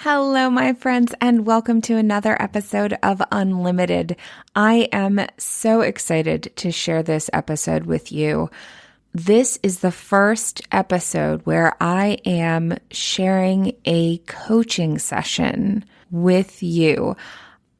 Hello, my friends, and welcome to another episode of Unlimited. I am so excited to share this episode with you. This is the first episode where I am sharing a coaching session with you.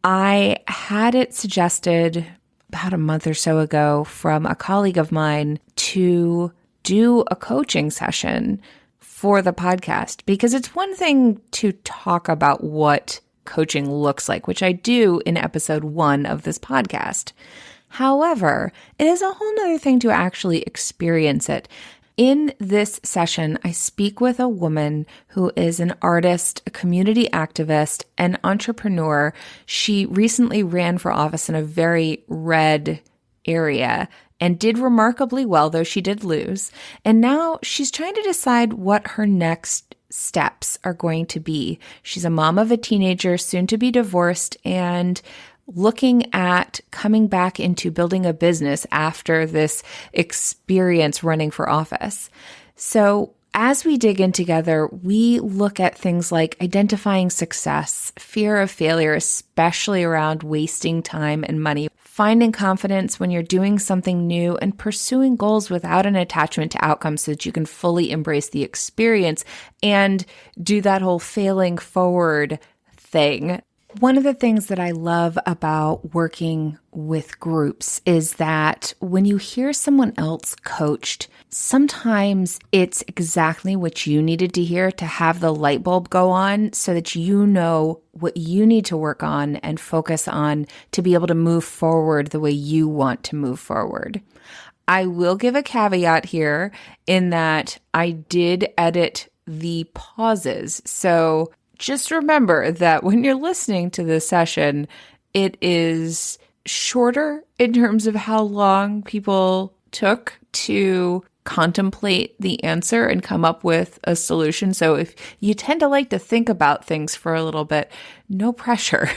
I had it suggested about a month or so ago from a colleague of mine to do a coaching session for the podcast, because it's one thing to talk about what coaching looks like, which I do in episode 1 of this podcast. However, it is a whole nother thing to actually experience it. In this session, I speak with a woman who is an artist, a community activist, an entrepreneur. She recently ran for office in a very red area and did remarkably well, though she did lose. And now she's trying to decide what her next steps are going to be. She's a mom of a teenager, soon to be divorced, and looking at coming back into building a business after this experience running for office. So as we dig in together, we look at things like identifying success, fear of failure, especially around wasting time and money, finding confidence when you're doing something new, and pursuing goals without an attachment to outcomes so that you can fully embrace the experience and do that whole failing forward thing. One of the things that I love about working with groups is that when you hear someone else coached, sometimes it's exactly what you needed to hear to have the light bulb go on so that you know what you need to work on and focus on to be able to move forward the way you want to move forward. I will give a caveat here in that I did edit the pauses. So just remember that when you're listening to this session, it is shorter in terms of how long people took to contemplate the answer and come up with a solution. So if you tend to like to think about things for a little bit, no pressure.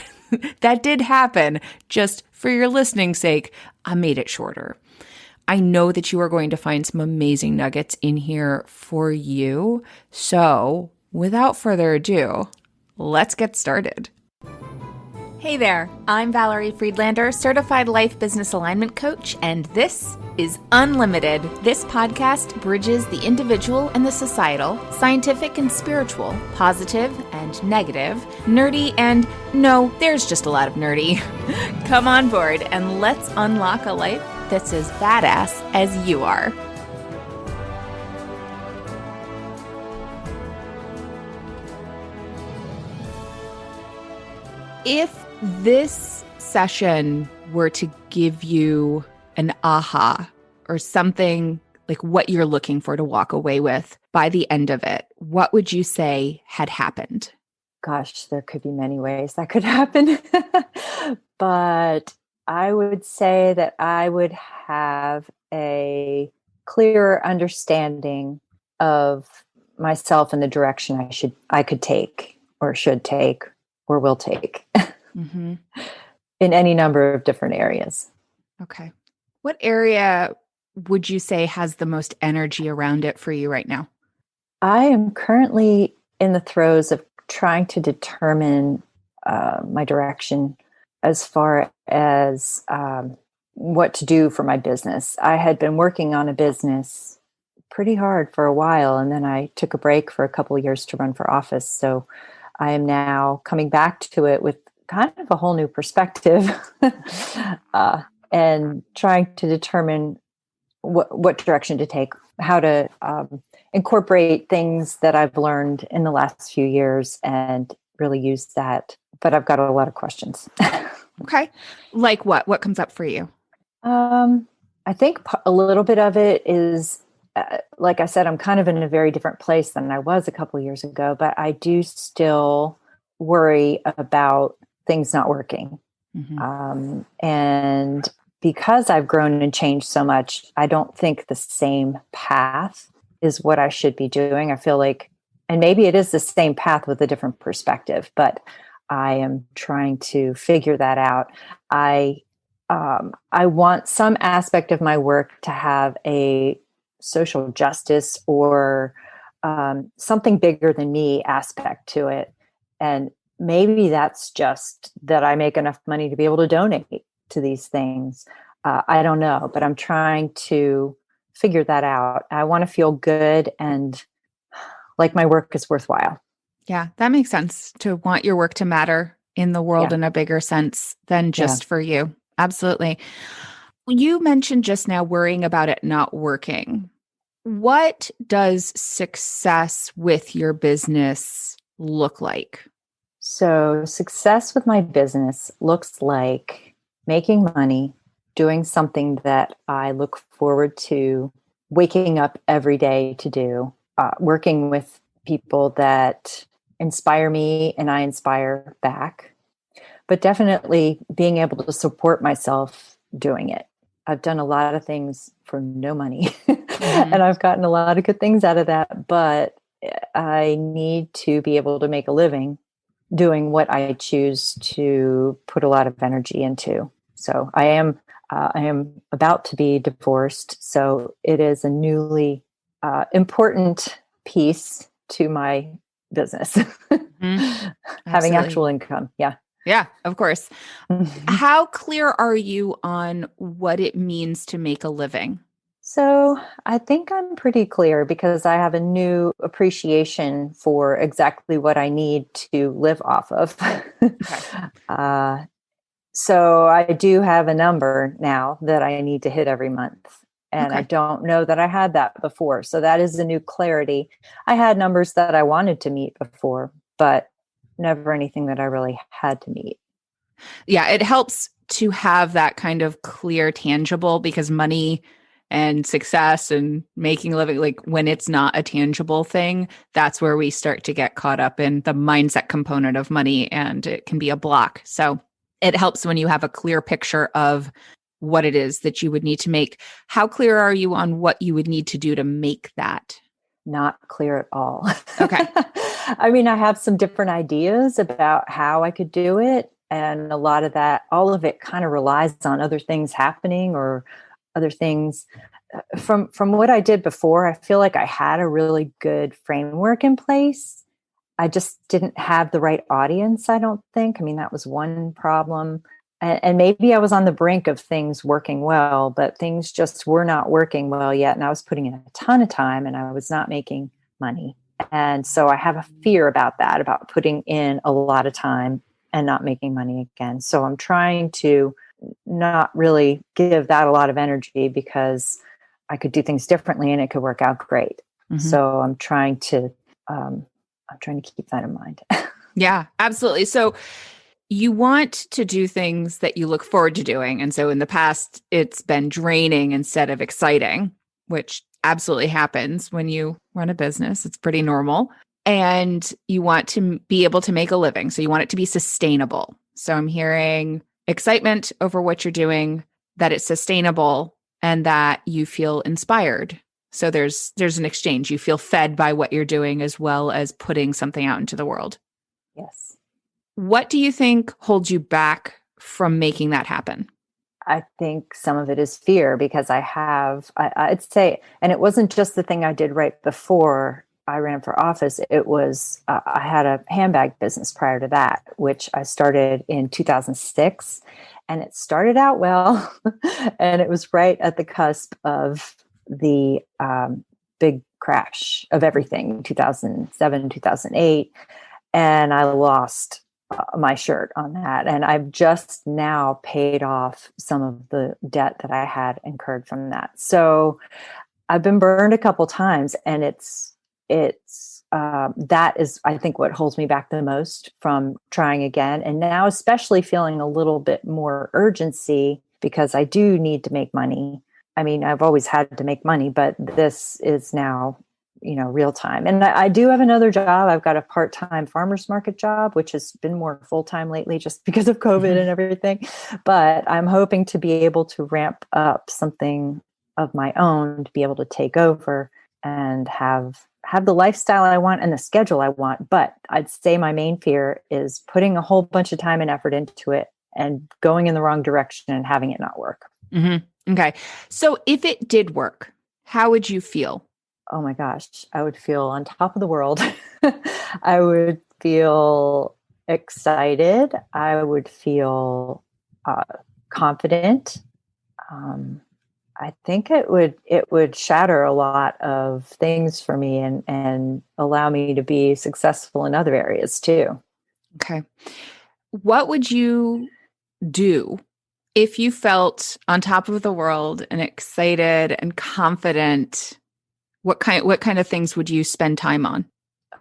That did happen. Just for your listening sake, I made it shorter. I know that you are going to find some amazing nuggets in here for you. So without further ado, let's get started. Hey there, I'm Valerie Friedlander, Certified Life Business Alignment Coach, and this is Unlimited. This podcast bridges the individual and the societal, scientific and spiritual, positive and negative, nerdy and no, there's just a lot of nerdy. Come on board and let's unlock a life that's as badass as you are. If this session were to give you an aha or something like what you're looking for to walk away with by the end of it, what would you say had happened? Gosh, there could be many ways that could happen. But I would say that I would have a clearer understanding of myself and the direction I could take or should take or will take in any number of different areas. Okay. What area would you say has the most energy around it for you right now? I am currently in the throes of trying to determine my direction as far as what to do for my business. I had been working on a business pretty hard for a while, and then I took a break for a couple of years to run for office. So I am now coming back to it with kind of a whole new perspective and trying to determine what direction to take, how to incorporate things that I've learned in the last few years and really use that. But I've got a lot of questions. Okay. Like what? What comes up for you? I think a little bit of it is, like I said, I'm kind of in a very different place than I was a couple of years ago, but I do still worry about things not working. And because I've grown and changed so much, I don't think the same path is what I should be doing. I feel like, and maybe it is the same path with a different perspective, but I am trying to figure that out. I want some aspect of my work to have a social justice or something bigger than me aspect to it. And maybe that's just that I make enough money to be able to donate to these things. I don't know, but I'm trying to figure that out. I want to feel good and like my work is worthwhile. Yeah, that makes sense to want your work to matter in the world Yeah. in a bigger sense than Yeah. just for you. Absolutely. You mentioned just now worrying about it not working. What does success with your business look like? So, success with my business looks like making money, doing something that I look forward to waking up every day to do, working with people that inspire me and I inspire back, but definitely being able to support myself doing it. I've done a lot of things for no money Hmm. and I've gotten a lot of good things out of that, but I need to be able to make a living doing what I choose to put a lot of energy into. So I am about to be divorced. So it is a newly important piece to my business, Hmm. having Absolutely. actual income. Yeah. Yeah, of course. How clear are you on what it means to make a living? So I think I'm pretty clear because I have a new appreciation for exactly what I need to live off of. Okay. uh, So I do have a number now that I need to hit every month. And I Okay. don't know that I had that before. So that is a new clarity. I had numbers that I wanted to meet before, but never anything that I really had to meet. Yeah, it helps to have that kind of clear, tangible because money and success and making a living, like when it's not a tangible thing, that's where we start to get caught up in the mindset component of money and it can be a block. So it helps when you have a clear picture of what it is that you would need to make. How clear are you on what you would need to do to make that? Not clear at all. Okay. I mean, I have some different ideas about how I could do it. And a lot of that, all of it kind of relies on other things happening or other things. From what I did before, I feel like I had a really good framework in place. I just didn't have the right audience, I don't think. I mean, that was one problem. And maybe I was on the brink of things working well, but things just were not working well yet. And I was putting in a ton of time and I was not making money. And so I have a fear about that, about putting in a lot of time and not making money again. So I'm trying to not really give that a lot of energy because I could do things differently and it could work out great. Mhm. So um, I'm trying to keep that in mind. Yeah, absolutely. So you want to do things that you look forward to doing. And so in the past, it's been draining instead of exciting, which absolutely happens when you run a business. It's pretty normal. And you want to be able to make a living. So you want it to be sustainable. So I'm hearing excitement over what you're doing, that it's sustainable and that you feel inspired. So there's an exchange. You feel fed by what you're doing as well as putting something out into the world. Yes. What do you think holds you back from making that happen? I think some of it is fear because I'd say, and it wasn't just the thing I did right before I ran for office. It was, I had a handbag business prior to that, which I started in 2006. And it started out well. And it was right at the cusp of the big crash of everything, 2007, 2008. And I lost my shirt on that. And I've just now paid off some of the debt that I had incurred from that. So I've been burned a couple times, and it's that is, I think, what holds me back the most from trying again. And now, especially feeling a little bit more urgency because I do need to make money. I mean, I've always had to make money, but this is now, real time. And I do have another job. I've got a part-time farmers market job, which has been more full-time lately just because of COVID and everything. But I'm hoping to be able to ramp up something of my own to be able to take over and have the lifestyle I want and the schedule I want. But I'd say my main fear is putting a whole bunch of time and effort into it and going in the wrong direction and having it not work. Okay. So if it did work, how would you feel? Oh my gosh, I would feel on top of the world. I would feel excited. I would feel confident. I think it would shatter a lot of things for me and allow me to be successful in other areas too. Okay. What would you do if you felt on top of the world and excited and confident? What kind of things would you spend time on?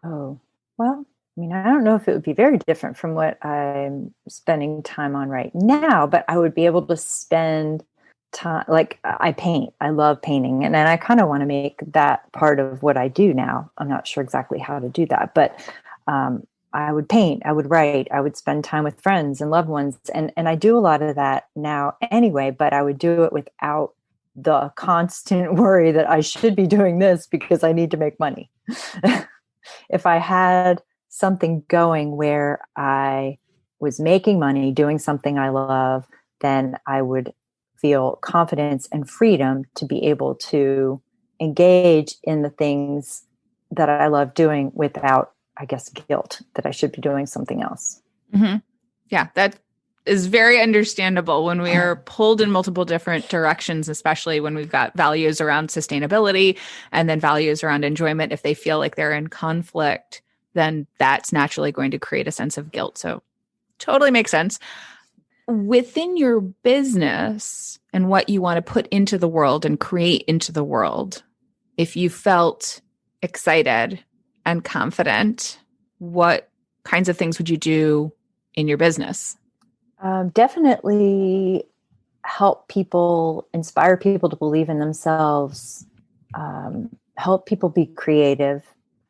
Oh, well, I mean, I don't know if it would be very different from what I'm spending time on right now, but I would be able to spend time, like I paint. I love painting, and then I kind of want to make that part of what I do now. I'm not sure exactly how to do that, but I would paint, I would write, I would spend time with friends and loved ones, and I do a lot of that now anyway. But I would do it without the constant worry that I should be doing this because I need to make money. If I had something going where I was making money doing something I love, then I would feel confidence and freedom to be able to engage in the things that I love doing without, I guess, guilt that I should be doing something else. Mm-hmm. Yeah, that is very understandable when we are pulled in multiple different directions, especially when we've got values around sustainability and then values around enjoyment. If they feel like they're in conflict, then that's naturally going to create a sense of guilt. So totally makes sense. Within your business and what you want to put into the world and create into the world, if you felt excited and confident, what kinds of things would you do in your business? Definitely help people, inspire people to believe in themselves, help people be creative,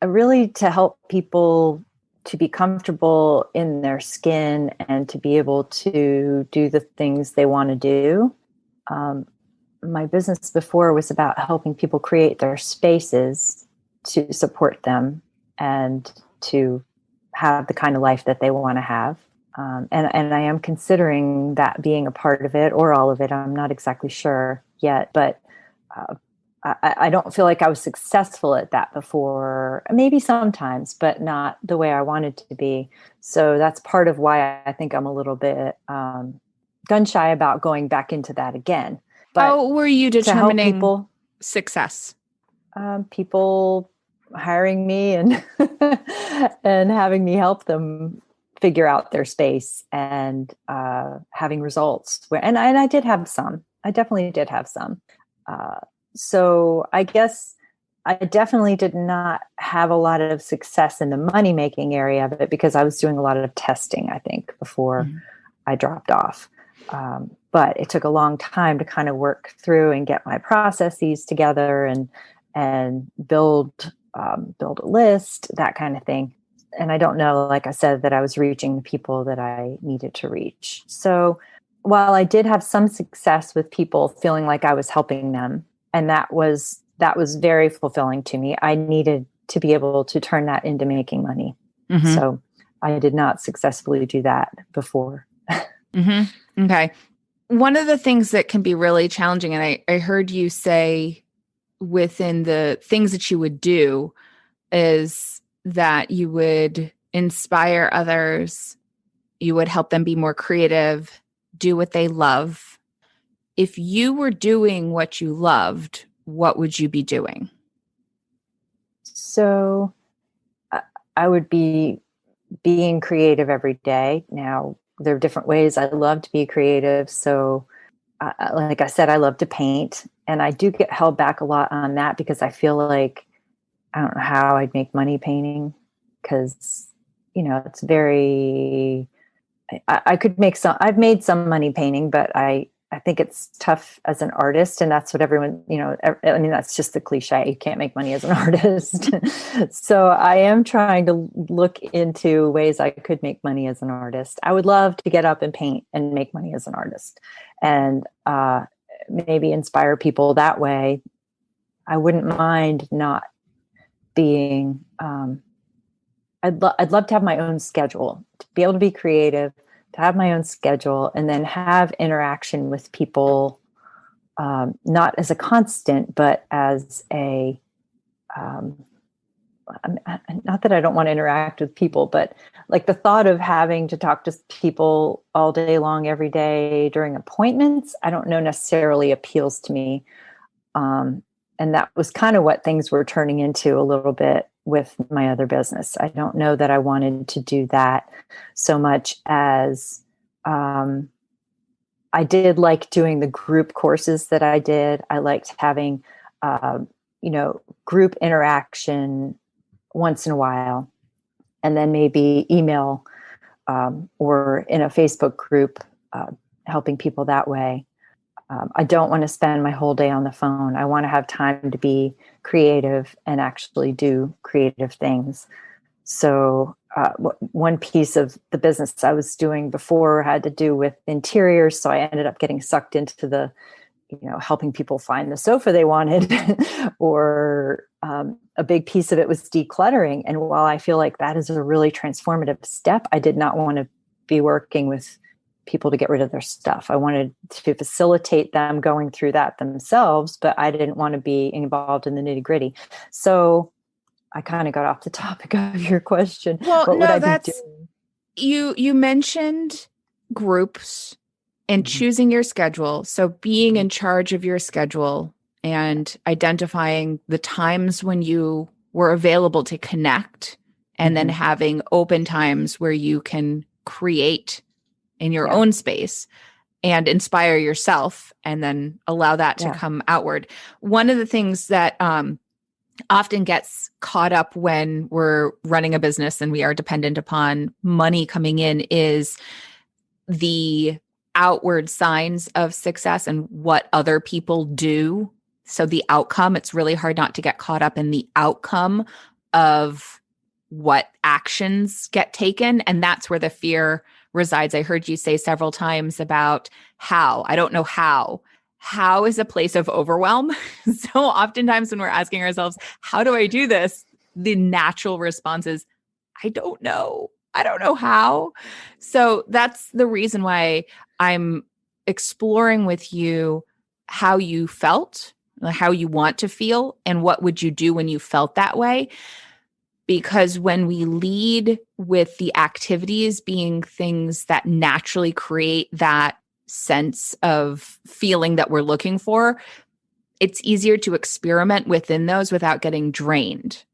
really to help people to be comfortable in their skin and to be able to do the things they want to do. My business before was about helping people create their spaces to support them and to have the kind of life that they want to have. And I am considering that being a part of it or all of it. I'm not exactly sure yet, but I don't feel like I was successful at that before. Maybe sometimes, but not the way I wanted to be. So that's part of why I think I'm a little bit gun shy about going back into that again. But how were you to help determining people, success? people hiring me and and having me help them figure out their space and having results. And I did have some. I definitely did have some. So I guess I definitely did not have a lot of success in the money making area of it because I was doing a lot of testing, I think, before I dropped off. But it took a long time to kind of work through and get my processes together and build a list, that kind of thing. And I don't know, like I said, that I was reaching the people that I needed to reach. So while I did have some success with people feeling like I was helping them, and that was very fulfilling to me, I needed to be able to turn that into making money. Mm-hmm. So I did not successfully do that before. Mm-hmm. Okay. One of the things that can be really challenging, and I heard you say within the things that you would do, is that you would inspire others, you would help them be more creative, do what they love. If you were doing what you loved, what would you be doing? So I would be being creative every day. Now, there are different ways I love to be creative. So, like I said, I love to paint, and I do get held back a lot on that because I feel like I don't know how I'd make money painting because, it's very, I could make some, I've made some money painting, but I think it's tough as an artist. And that's what everyone, I mean, that's just the cliche. You can't make money as an artist. So I am trying to look into ways I could make money as an artist. I would love to get up and paint and make money as an artist and maybe inspire people that way. I wouldn't mind not being I'd love to have my own schedule, to be able to be creative, to have my own schedule, and then have interaction with people, not as a constant, but as a not that I don't want to interact with people, but like the thought of having to talk to people all day long, every day during appointments, I don't know necessarily appeals to me. And that was kind of what things were turning into a little bit with my other business. I don't know that I wanted to do that so much as I did like doing the group courses that I did. I liked having, group interaction once in a while, and then maybe email or in a Facebook group, helping people that way. I don't want to spend my whole day on the phone. I want to have time to be creative and actually do creative things. So one piece of the business I was doing before had to do with interiors. So I ended up getting sucked into the, helping people find the sofa they wanted, or a big piece of it was decluttering. And while I feel like that is a really transformative step, I did not want to be working with people to get rid of their stuff. I wanted to facilitate them going through that themselves, but I didn't want to be involved in the nitty gritty. So I kind of got off the topic of your question. Well, what no, would I that's be doing? you mentioned groups and choosing your schedule. So being in charge of your schedule and identifying the times when you were available to connect, and then having open times where you can create in your own space and inspire yourself, and then allow that to come outward. One of the things that often gets caught up when we're running a business and we are dependent upon money coming in is the outward signs of success and what other people do. So the outcome, it's really hard not to get caught up in the outcome of what actions get taken. And that's where the fear resides. I heard you say several times about how. I don't know how. How is a place of overwhelm. So oftentimes when we're asking ourselves, how do I do this? The natural response is, I don't know. I don't know how. So that's the reason why I'm exploring with you how you felt, how you want to feel, and what would you do when you felt that way. Because when we lead with the activities being things that naturally create that sense of feeling that we're looking for, it's easier to experiment within those without getting drained,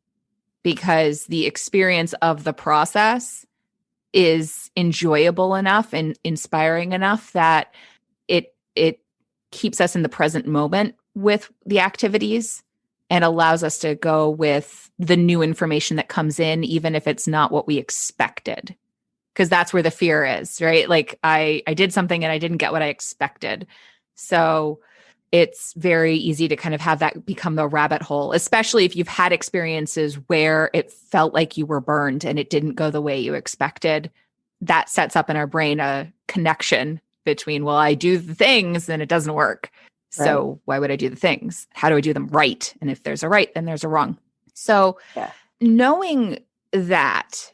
because the experience of the process is enjoyable enough and inspiring enough that it keeps us in the present moment with the activities and allows us to go with the new information that comes in, even if it's not what we expected. Because that's where the fear is, right? Like I did something and I didn't get what I expected. So it's very easy to kind of have that become the rabbit hole, especially if you've had experiences where it felt like you were burned and it didn't go the way you expected. That sets up in our brain a connection between, well, I do the things and it doesn't work. So why would I do the things? How do I do them right? And if there's a right, then there's a wrong. So knowing that,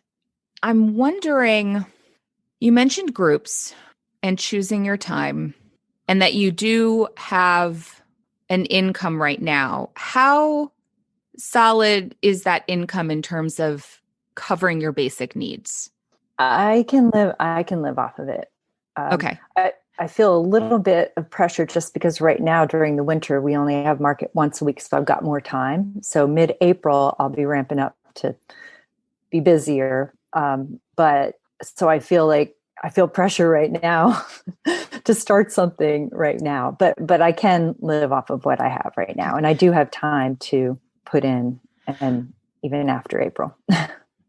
I'm wondering, you mentioned groups and choosing your time, and that you do have an income right now. How solid is that income in terms of covering your basic needs? I can live off of it. Okay. I feel a little bit of pressure just because right now during the winter, we only have market once a week. So I've got more time. So mid-April, I'll be ramping up to be busier. But so I feel pressure right now to start something right now, but I can live off of what I have right now. And I do have time to put in, and even after April.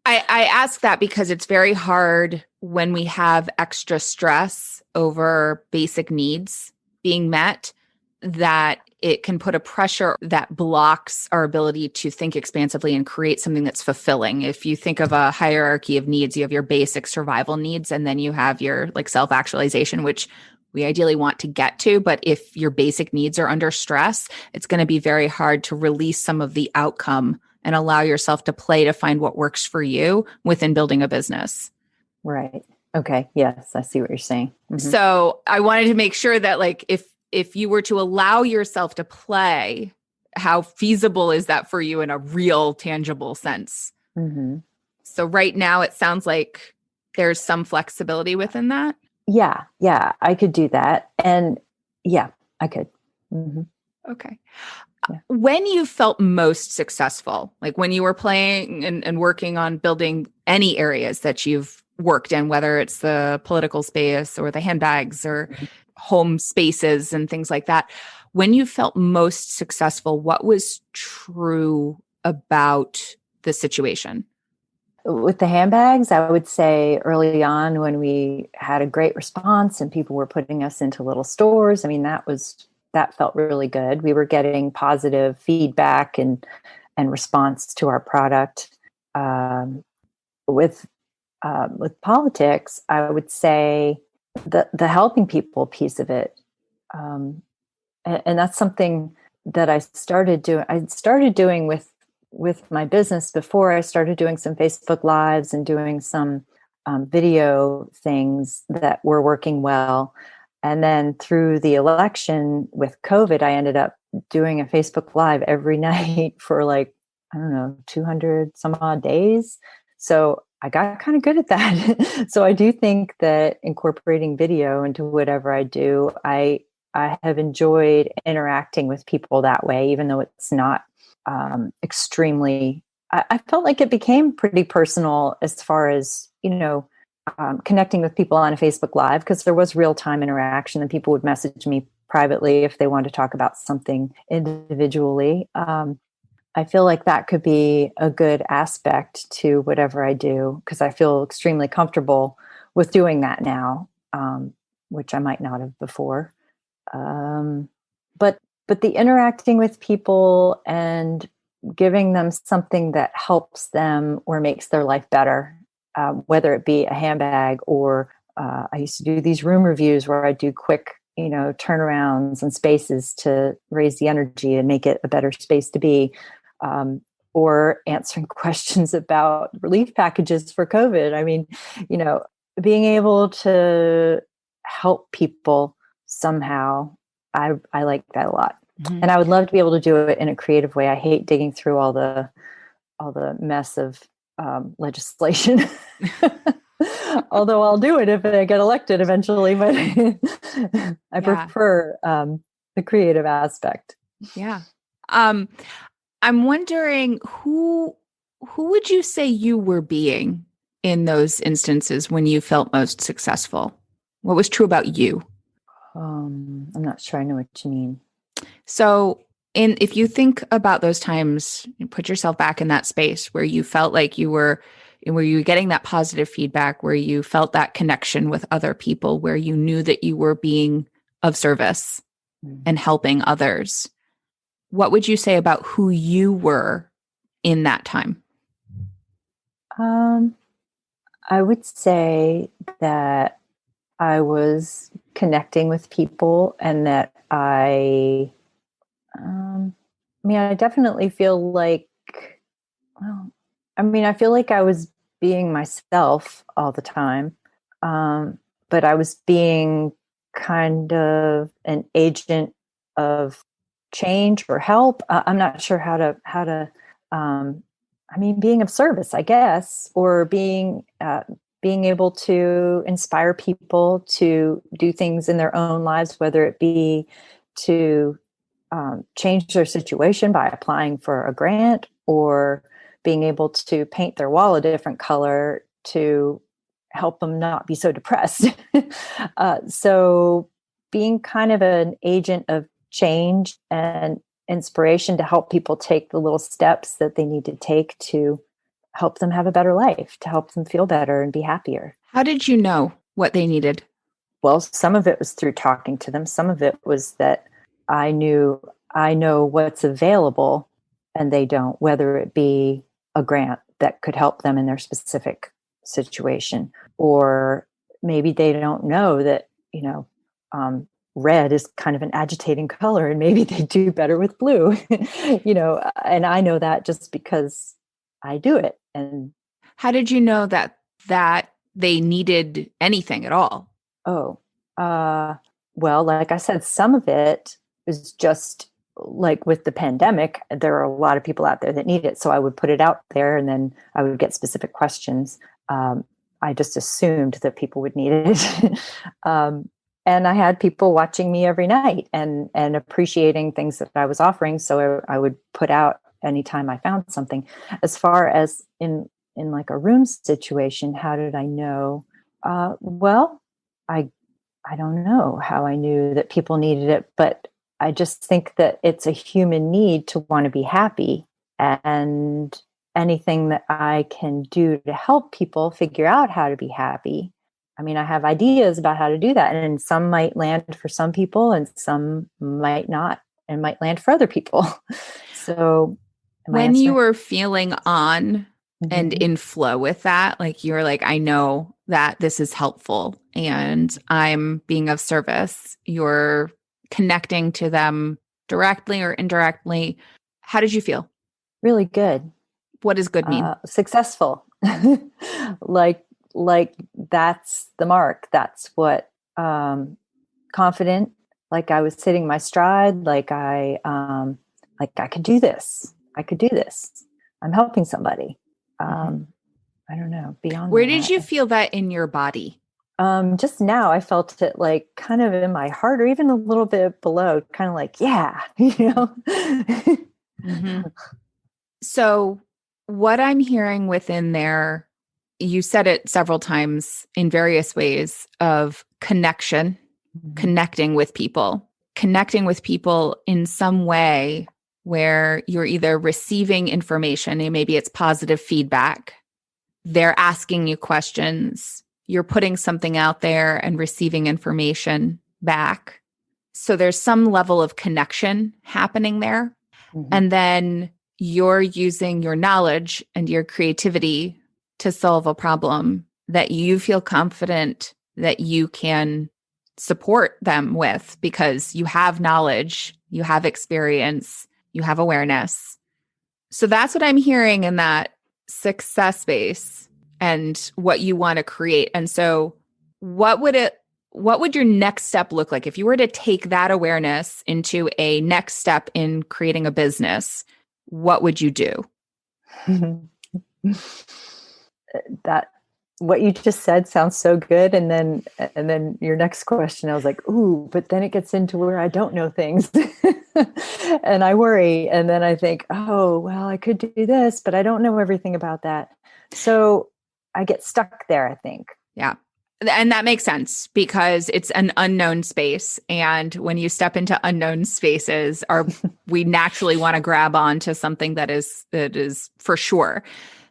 I ask that because it's very hard when we have extra stress over basic needs being met, that it can put a pressure that blocks our ability to think expansively and create something that's fulfilling. If you think of a hierarchy of needs, you have your basic survival needs, and then you have your like self-actualization, which we ideally want to get to. But if your basic needs are under stress, it's going to be very hard to release some of the outcome and allow yourself to play to find what works for you within building a business. Right. Okay. Yes, I see what you're saying. Mm-hmm. So I wanted to make sure that like if you were to allow yourself to play how feasible is that for you in a real tangible sense? Mm-hmm. So right now it sounds like there's some flexibility within that. Yeah, I could do that. And yeah, I could. Mm-hmm. Okay. Yeah. When you felt most successful, like when you were playing and working on building any areas that you've worked in, whether it's the political space or the handbags or home spaces and things like that, when you felt most successful, what was true about the situation? With the handbags, I would say early on when we had a great response and people were putting us into little stores, I mean, that felt really good. We were getting positive feedback and response to our product. Um, with politics, I would say the helping people piece of it, and that's something that I started doing. I started doing with my business before I started doing some Facebook Lives and doing some video things that were working well. And then through the election with COVID, I ended up doing a Facebook Live every night for like, I don't know, 200 some odd days. So I got kind of good at that. So I do think that incorporating video into whatever I do, I have enjoyed interacting with people that way, even though it's not extremely. I felt like it became pretty personal as far as, connecting with people on a Facebook Live, because there was real time interaction and people would message me privately if they wanted to talk about something individually. I feel like that could be a good aspect to whatever I do, because I feel extremely comfortable with doing that now, which I might not have before. But the interacting with people and giving them something that helps them or makes their life better, whether it be a handbag or I used to do these room reviews where I do quick, turnarounds and spaces to raise the energy and make it a better space to be, or answering questions about relief packages for COVID. I mean, being able to help people somehow, I like that a lot. Mm-hmm. And I would love to be able to do it in a creative way. I hate digging through all the mess of legislation. Although I'll do it if I get elected eventually, but I prefer the creative aspect. Yeah. I'm wondering who would you say you were being in those instances when you felt most successful? What was true about you? I'm not sure I know what you mean. So if you think about those times, you put yourself back in that space where you felt like where you were getting that positive feedback, where you felt that connection with other people, where you knew that you were being of service and helping others. What would you say about who you were in that time? I would say that I was connecting with people and that I definitely feel like, I feel like I was being myself all the time. But I was being kind of an agent of change or help. I'm not sure how to, being of service, I guess, or being able to inspire people to do things in their own lives, whether it be to change their situation by applying for a grant, or being able to paint their wall a different color to help them not be so depressed. So being kind of an agent of change and inspiration to help people take the little steps that they need to take to help them have a better life, to help them feel better and be happier. How did you know what they needed? Well, some of it was through talking to them. Some of it was that I know what's available and they don't, whether it be a grant that could help them in their specific situation, or maybe they don't know that, red is kind of an agitating color and maybe they do better with blue, and I know that just because I do it. And how did you know that they needed anything at all? Well, like I said, some of it is just like with the pandemic, there are a lot of people out there that need it. So I would put it out there and then I would get specific questions. I just assumed that people would need it. And I had people watching me every night and appreciating things that I was offering. So I would put out anytime I found something. As far as in like a room situation, how did I know? Well, I don't know how I knew that people needed it, but I just think that it's a human need to want to be happy, and anything that I can do to help people figure out how to be happy. I mean, I have ideas about how to do that, and some might land for some people and some might not, and might land for other people. So when you were feeling on and Mm-hmm. in flow with that, like you're like, I know that this is helpful and I'm being of service, you're connecting to them directly or indirectly. How did you feel? Really good. What does good mean? Successful. like like that's the mark. That's what confident, like I was hitting my stride, like I could do this. I could do this. I'm helping somebody. I don't know, beyond Where did that. you feel that in your body? Just now I felt it like kind of in my heart or even a little bit below, kind of like, yeah, you know. So, what I'm hearing within there, you said it several times in various ways of connection, connecting with people in some way where you're either receiving information and maybe it's positive feedback, they're asking you questions, you're putting something out there and receiving information back. So there's some level of connection happening there. Mhm. And then you're using your knowledge and your creativity to solve a problem that you feel confident that you can support them with because you have knowledge, you have experience, you have awareness. So that's what I'm hearing in that success base and what you want to create. And so what would your next step look like if you were to take that awareness into a next step in creating a business? What would you do? That what you just said sounds so good, and then your next question, I was like, ooh, but then it gets into where I don't know things. And I worry, and then I think, oh well, I could do this, but I don't know everything about that, so I get stuck there, I think. Yeah. And that makes sense because it's an unknown space. And when you step into unknown spaces, we naturally want to grab onto something that is for sure.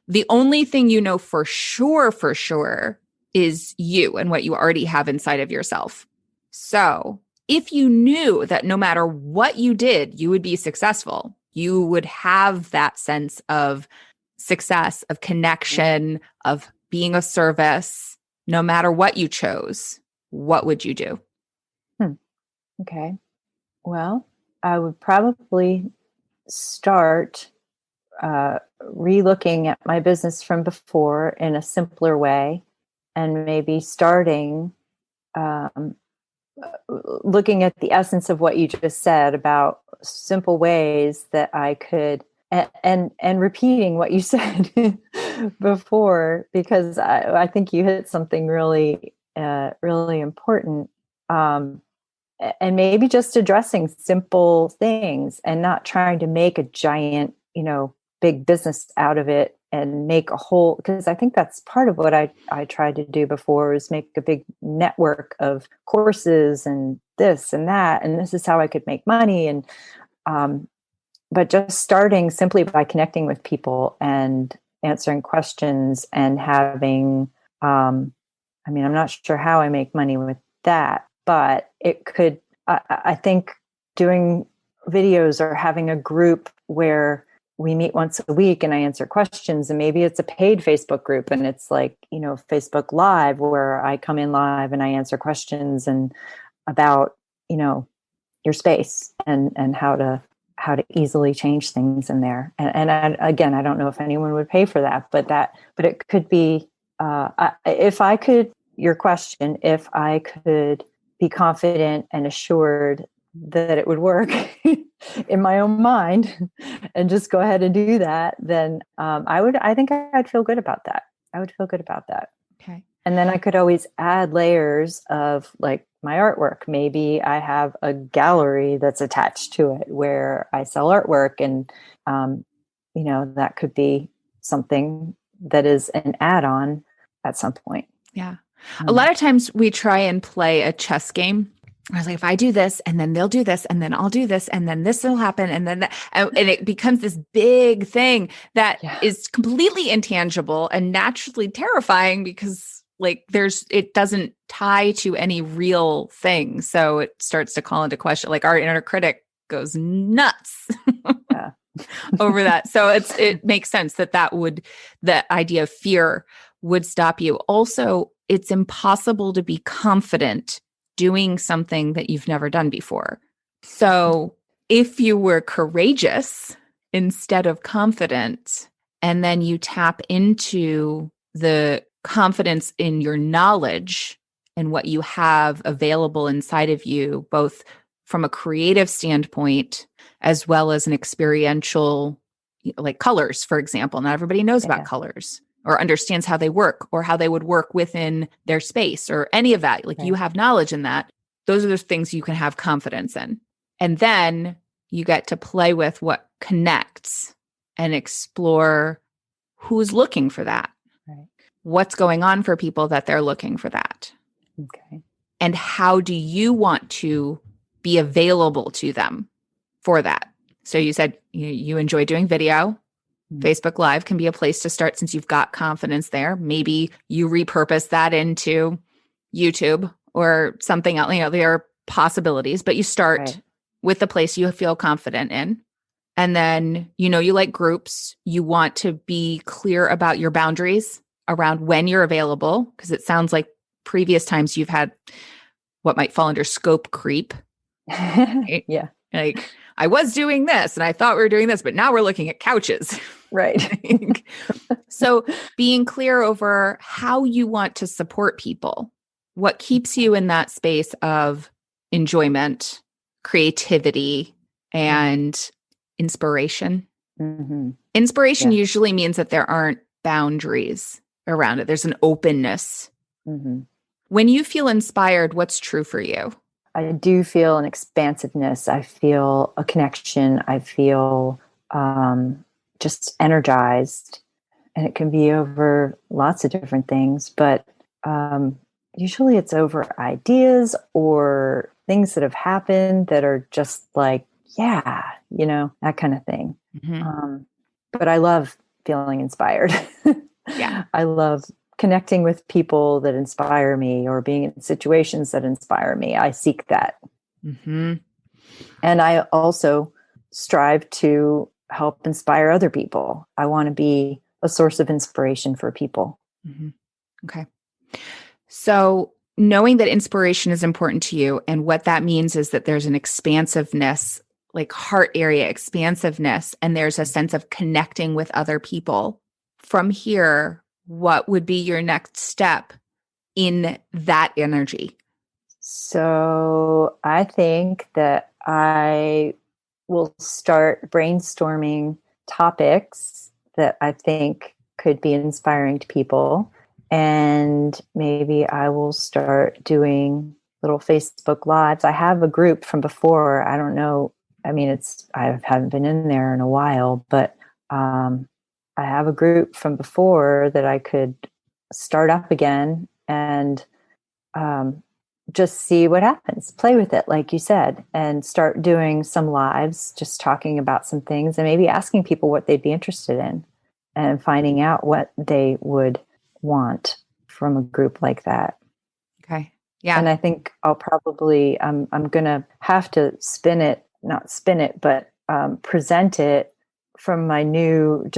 The only thing you know for sure is you and what you already have inside of yourself. So if you knew that no matter what you did, you would be successful, you would have that sense of success, of connection, of being of service, no matter what you chose, what would you do? Okay. Well, I would probably start re-looking at my business from before in a simpler way, and maybe starting um, looking at the essence of what you just said about simple ways that I could and repeating what you said before, because I think you hit something really really important, and maybe just addressing simple things and not trying to make a giant, big business out of it and make a whole, because I think that's part of what I tried to do before, is make a big network of courses and this and that, and this is how I could make money. And but just starting simply by connecting with people and answering questions and having I mean, I'm not sure how I make money with that, but it could, I think doing videos or having a group where we meet once a week and I answer questions, and maybe it's a paid Facebook group and it's like, Facebook Live, where I come in live and I answer questions and about, your space and how to easily change things in there. And again, I don't know if anyone would pay for that, but it could be, if I could, your question, if I could be confident and assured that it would work, in my own mind and just go ahead and do that, then I think I'd feel good about that. I would feel good about that. Okay. And then I could always add layers of like my artwork. Maybe I have a gallery that's attached to it where I sell artwork, and that could be something that is an add-on at some point. Yeah. A lot of times we try and play a chess game. I was like, if I do this and then they'll do this and then I'll do this and then this will happen and then and it becomes this big thing that is completely intangible and naturally terrifying because like it doesn't tie to any real thing. So it starts to call into question, like our inner critic goes nuts over that. So it makes sense that the idea of fear would stop you. Also, it's impossible to be confident doing something that you've never done before. So if you were courageous instead of confident, and then you tap into the confidence in your knowledge and what you have available inside of you, both from a creative standpoint, as well as an experiential, like colors, for example. Not everybody knows about colors or understands how they work or how they would work within their space or any of that. Like you have knowledge in that. Those are the things you can have confidence in. And then you get to play with what connects and explore who's looking for that. Right. What's going on for people that they're looking for that. Okay. And how do you want to be available to them for that? So you said you enjoy doing video. Facebook Live can be a place to start since you've got confidence there. Maybe you repurpose that into YouTube or something else. There are possibilities, but you start with the place you feel confident in. And then, you like groups. You want to be clear about your boundaries around when you're available, because it sounds like previous times you've had what might fall under scope creep. Right? Yeah. Like, I was doing this and I thought we were doing this, but now we're looking at couches. Right. So being clear over how you want to support people, what keeps you in that space of enjoyment, creativity, and inspiration. Mm-hmm. Inspiration usually means that there aren't boundaries around it. There's an openness. Mm-hmm. When you feel inspired, what's true for you? I do feel an expansiveness. I feel a connection. I feel just energized. And it can be over lots of different things, but usually it's over ideas or things that have happened that are just like, that kind of thing. Mm-hmm. But I love feeling inspired. Yeah. I love connecting with people that inspire me or being in situations that inspire me. I seek that. Mm-hmm. And I also strive to help inspire other people. I want to be a source of inspiration for people. Mm-hmm. Okay. So knowing that inspiration is important to you, and what that means is that there's an expansiveness, like heart area expansiveness, and there's a sense of connecting with other people. From here, what would be your next step in that energy? So I think that I will start brainstorming topics that I think could be inspiring to people. And maybe I will start doing little Facebook Lives. I have a group from before. I don't know. I mean, I haven't been in there in a while, but I have a group from before that I could start up again and just see what happens. Play with it, like you said, and start doing some lives, just talking about some things and maybe asking people what they'd be interested in and finding out what they would want from a group like that. Okay. Yeah. And I think I'll probably, I'm going to have to present it from my new,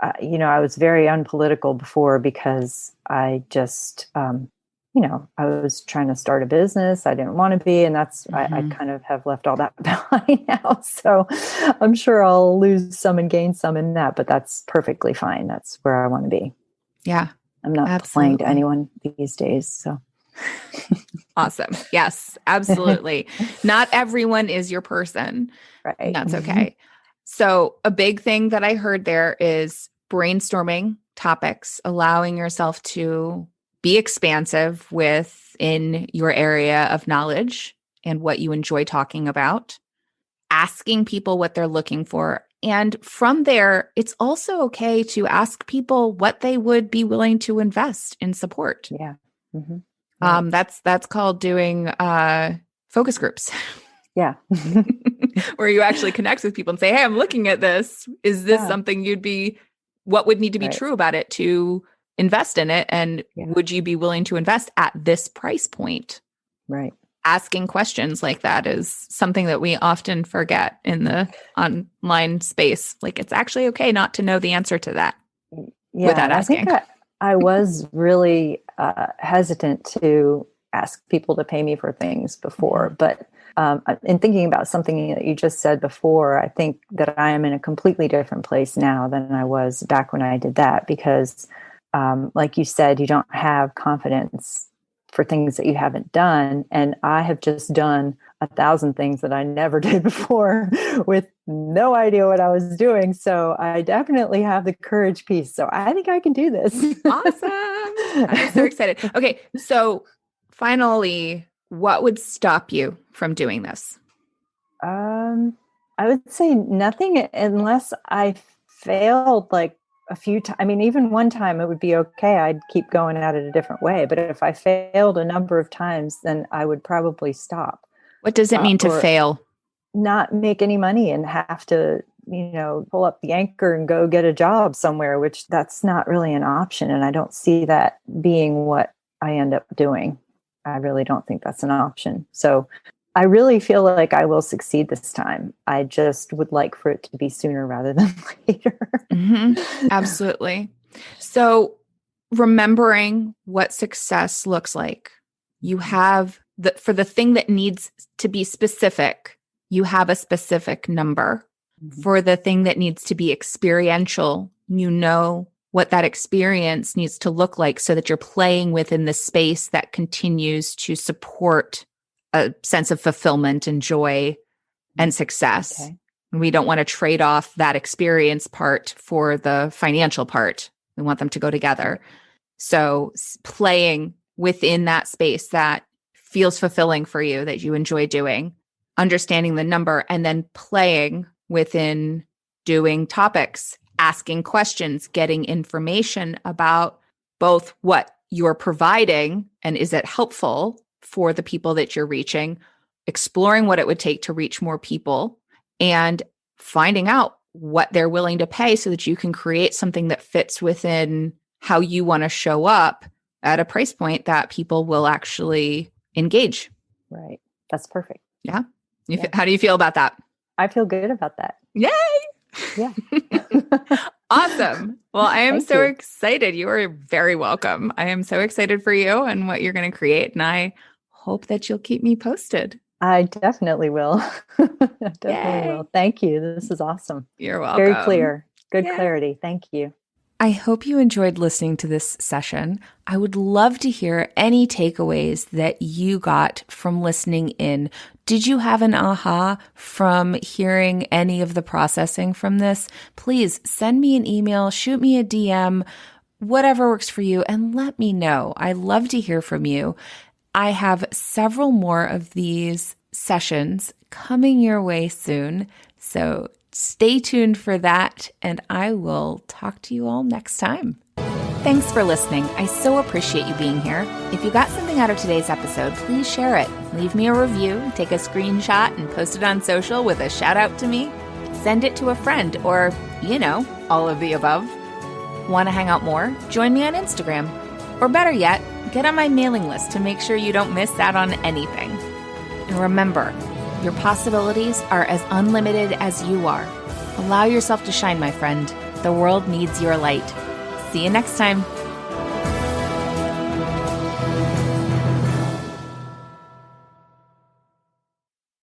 I was very unpolitical before because I just, I was trying to start a business. I didn't want to be. And that's, I kind of have left all that behind now. So I'm sure I'll lose some and gain some in that, but that's perfectly fine. That's where I want to be. Yeah. I'm not playing to anyone these days. So Awesome. Yes, absolutely. Not everyone is your person. Right. That's okay. So a big thing that I heard there is brainstorming topics, allowing yourself to be expansive within your area of knowledge and what you enjoy talking about, asking people what they're looking for. And from there, it's also okay to ask people what they would be willing to invest in support. Yeah. Mm-hmm. Right. That's called doing focus groups. Yeah. Where you actually connect with people and say, hey, I'm looking at this. Is this something what would need to be true about it to invest in it? And would you be willing to invest at this price point? Right. Asking questions like that is something that we often forget in the online space. Like, it's actually okay not to know the answer to that without asking. I think I was really hesitant to ask people to pay me for things before, but in thinking about something that you just said before, I think that I am in a completely different place now than I was back when I did that, because like you said, you don't have confidence for things that you haven't done. And I have just done 1,000 things that I never did before with no idea what I was doing. So I definitely have the courage piece. So I think I can do this. Awesome. I'm so excited. Okay. So finally, what would stop you from doing this? I would say nothing, unless I failed like a few times. I mean, even one time it would be okay. I'd keep going at it a different way. But if I failed a number of times, then I would probably stop. What does it mean to fail? Not make any money and have to, pull up the anchor and go get a job somewhere, which that's not really an option. And I don't see that being what I end up doing. I really don't think that's an option. So I really feel like I will succeed this time. I just would like for it to be sooner rather than later. Mm-hmm. Absolutely. So remembering what success looks like, you have for the thing that needs to be specific, you have a specific number. Mm-hmm. For the thing that needs to be experiential, you know what that experience needs to look like so that you're playing within the space that continues to support a sense of fulfillment and joy and success. Okay. We don't want to trade off that experience part for the financial part. We want them to go together. So playing within that space that feels fulfilling for you, that you enjoy doing, understanding the number, and then playing within doing topics, asking questions, getting information about both what you're providing and is it helpful for the people that you're reaching, exploring what it would take to reach more people, and finding out what they're willing to pay so that you can create something that fits within how you want to show up at a price point that people will actually engage. Right. That's perfect. Yeah. How do you feel about that? I feel good about that. Yay. Yeah. Awesome. Well, I am so excited. You are very welcome. I am so excited for you and what you're going to create. And I hope that you'll keep me posted. I definitely will. Will. Thank you. This is awesome. You're welcome. Very clear. Good clarity. Thank you. I hope you enjoyed listening to this session. I would love to hear any takeaways that you got from listening in. Did you have an aha from hearing any of the processing from this? Please send me an email, shoot me a DM, whatever works for you, and let me know. I love to hear from you. I have several more of these sessions coming your way soon, so stay tuned for that, and I will talk to you all next time. Thanks for listening. I so appreciate you being here. If you got something out of today's episode, please share it. Leave me a review, take a screenshot, and post it on social with a shout out to me. Send it to a friend or, all of the above. Want to hang out more? Join me on Instagram. Or better yet, get on my mailing list to make sure you don't miss out on anything. And remember, your possibilities are as unlimited as you are. Allow yourself to shine, my friend. The world needs your light. See you next time.